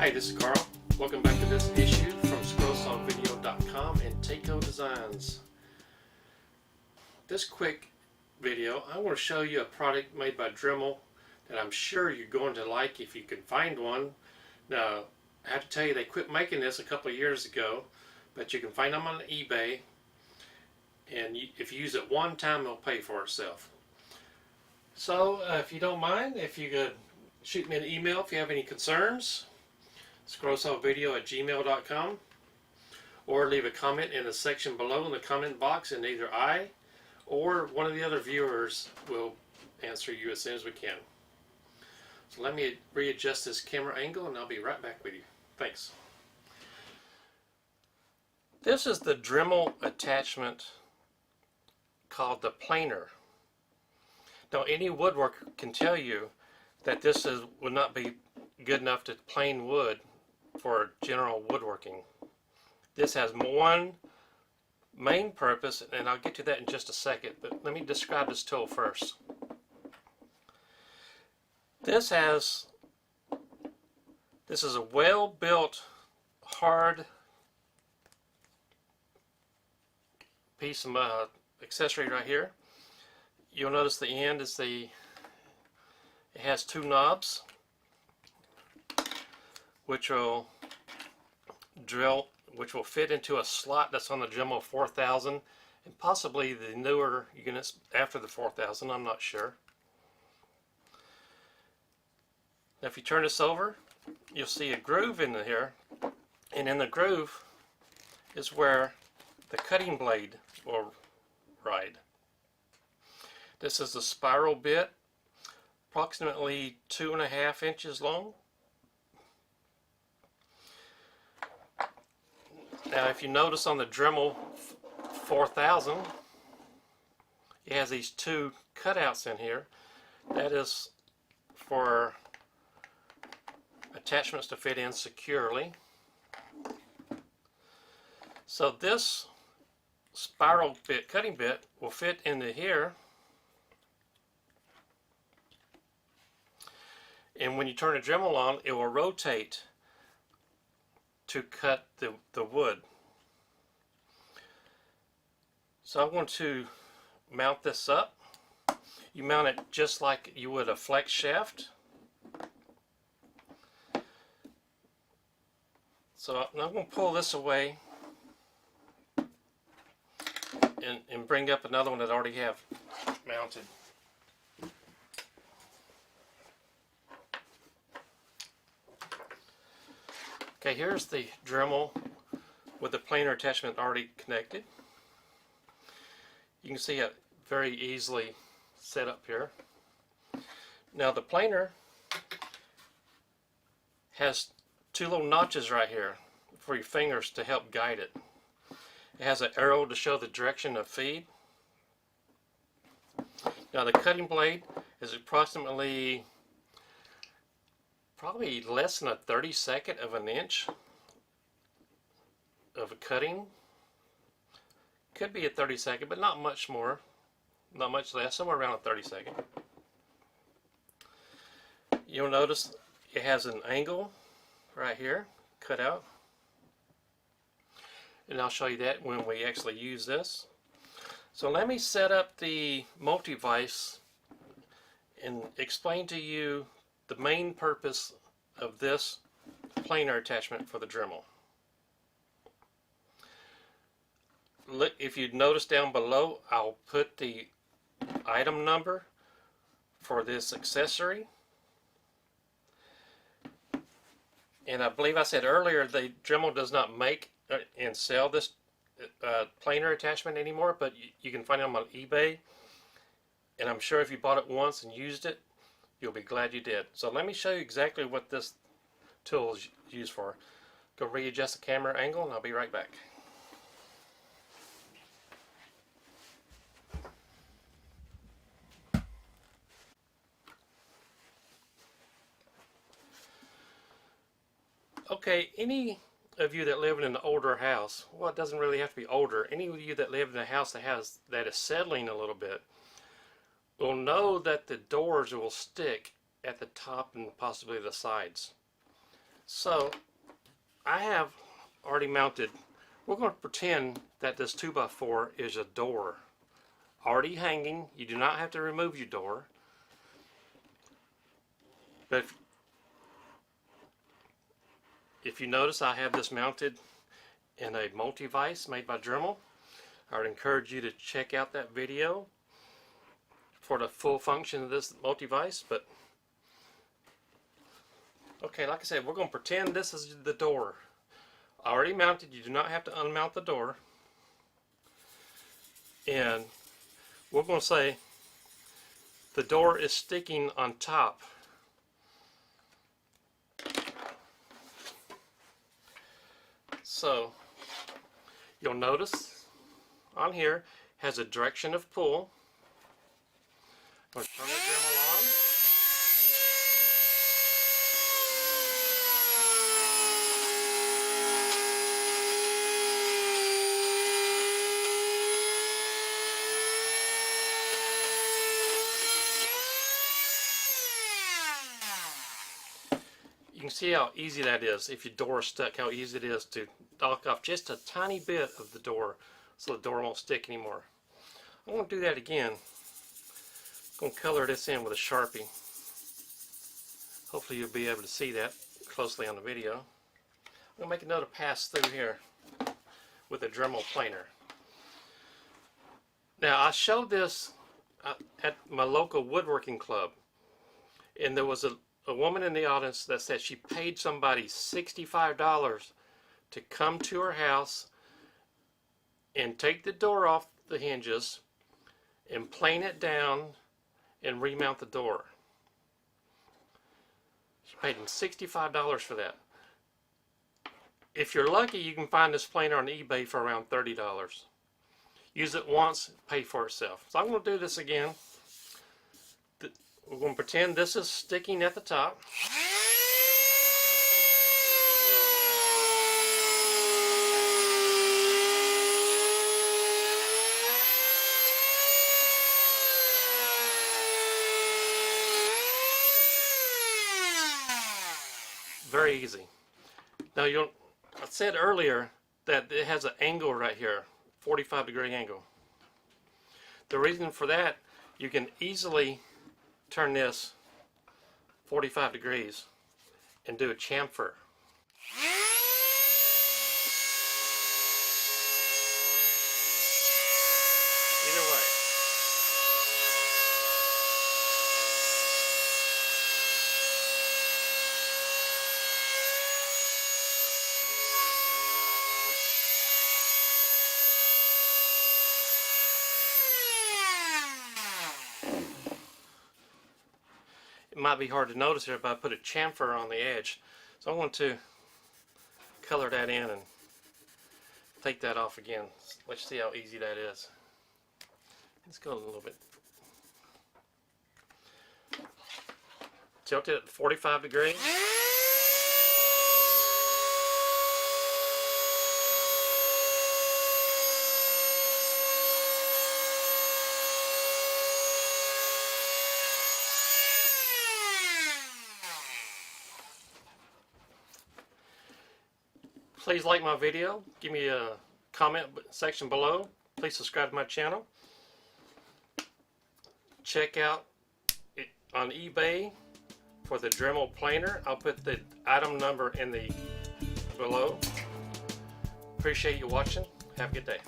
Hi, this is Carl. Welcome back to this issue from ScrollSawVideo.com and Takeo Designs. This quick video, I want to show you a product made by Dremel that I'm sure you're going to like if you can find one. Now, I have to tell you, they quit making this a couple of years ago, but you can find them on eBay, and if you use it one time, it'll pay for itself. So, if you don't mind, if you could shoot me an email if you have any concerns, scrollsawvideo@gmail.com, or leave a comment in the section below in the comment box, and either I or one of the other viewers will answer you as soon as we can. So let me readjust this camera angle and I'll be right back with you. Thanks. This is the Dremel attachment called the planer. Now, any woodworker can tell you that this would not be good enough to plane wood for general woodworking. This has one main purpose, and I'll get to that in just a second, but let me describe this tool first. This is a well-built, hard piece of accessory right here. You'll notice the end is it has two knobs, which will fit into a slot that's on the Dremel 4000 and possibly the newer units after the 4000, I'm not sure. Now if you turn this over, you'll see a groove in here, and in the groove is where the cutting blade will ride. This is a spiral bit, approximately 2.5 inches long. Now if you notice on the Dremel 4000, it has these two cutouts in here. That is for attachments to fit in securely. So this spiral bit, cutting bit, will fit into here, and when you turn the Dremel on, it will rotate to cut the wood. So I'm going to mount this up. You mount it just like you would a flex shaft. So I'm going to pull this away and bring up another one that I already have mounted. Okay, here's the Dremel with the planer attachment already connected. You can see it very easily set up here. Now the planer has two little notches right here for your fingers to help guide it. It has an arrow to show the direction of feed. Now the cutting blade is approximately probably less than a 32nd of an inch of a cutting. Could be a 32nd, but not much more, not much less, somewhere around a 32nd. You'll notice it has an angle right here cut out, and I'll show you that when we actually use this. So let me set up the multi-vise and explain to you the main purpose of this planer attachment for the Dremel. Look, if you notice down below, I'll put the item number for this accessory. And I believe I said earlier the Dremel does not make and sell this planer attachment anymore, but you can find them on eBay. And I'm sure if you bought it once and used it, you'll be glad you did. So let me show you exactly what this tool is used for. Go readjust the camera angle and I'll be right back. Okay, any of you that live in an older house, well, it doesn't really have to be older, any of you that live in a house that is settling a little bit will know that the doors will stick at the top and possibly the sides. So I have already mounted, we're going to pretend that this 2x4 is a door already hanging. You do not have to remove your door, but if you notice, I have this mounted in a multi-vise made by Dremel. I would encourage you to check out that video for the full function of this multi-vise. But okay, like I said, we're going to pretend this is the door already mounted. You do not have to unmount the door, and we're going to say the door is sticking on top. So you'll notice on here has a direction of pull. I'm going to turn the Dremel on. You can see how easy that is. If your door is stuck, how easy it is to knock off just a tiny bit of the door so the door won't stick anymore. I'm going to do that again. I'm going to color this in with a Sharpie. Hopefully you'll be able to see that closely on the video. I'm going to make another pass through here with a Dremel planer. Now, I showed this at my local woodworking club, and there was a woman in the audience that said she paid somebody $65 to come to her house and take the door off the hinges and plane it down and remount the door. She paid him $65 for that. If you're lucky, you can find this planer on eBay for around $30. Use it once, pay for itself. So I'm going to do this again. We're going to pretend this is sticking at the top. Very easy. Now I said earlier that it has an angle right here, 45-degree angle. The reason for that, you can easily turn this 45 degrees and do a chamfer. Either way. It might be hard to notice here, but I put a chamfer on the edge. So I want to color that in and take that off again. Let's see how easy that is. Let's go a little bit. Tilt it at 45 degrees. Please like my video, give me a comment section below. Please subscribe to my channel. Check out it on eBay for the Dremel planer. I'll put the item number in the below. Appreciate you watching. Have a good day.